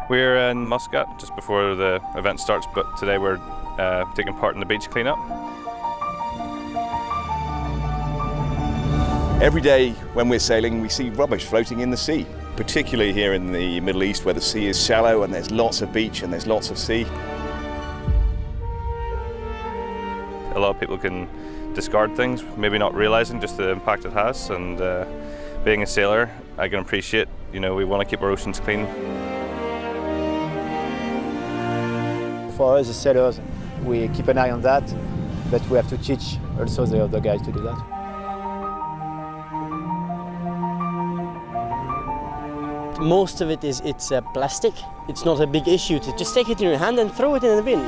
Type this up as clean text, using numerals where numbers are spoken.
We're in Muscat just before the event starts, but today we're taking part in the beach cleanup. Every day when we're sailing, we see rubbish floating in the sea, particularly here in the Middle East where the sea is shallow and there's lots of beach and there's lots of sea. A lot of people can discard things, maybe not realising just the impact it has, and being a sailor, I can appreciate, we want to keep our oceans clean. For us as sailors, we keep an eye on that, but we have to teach also the other guys to do that. Most of it's plastic. It's not a big issue to just take it in your hand and throw it in the bin.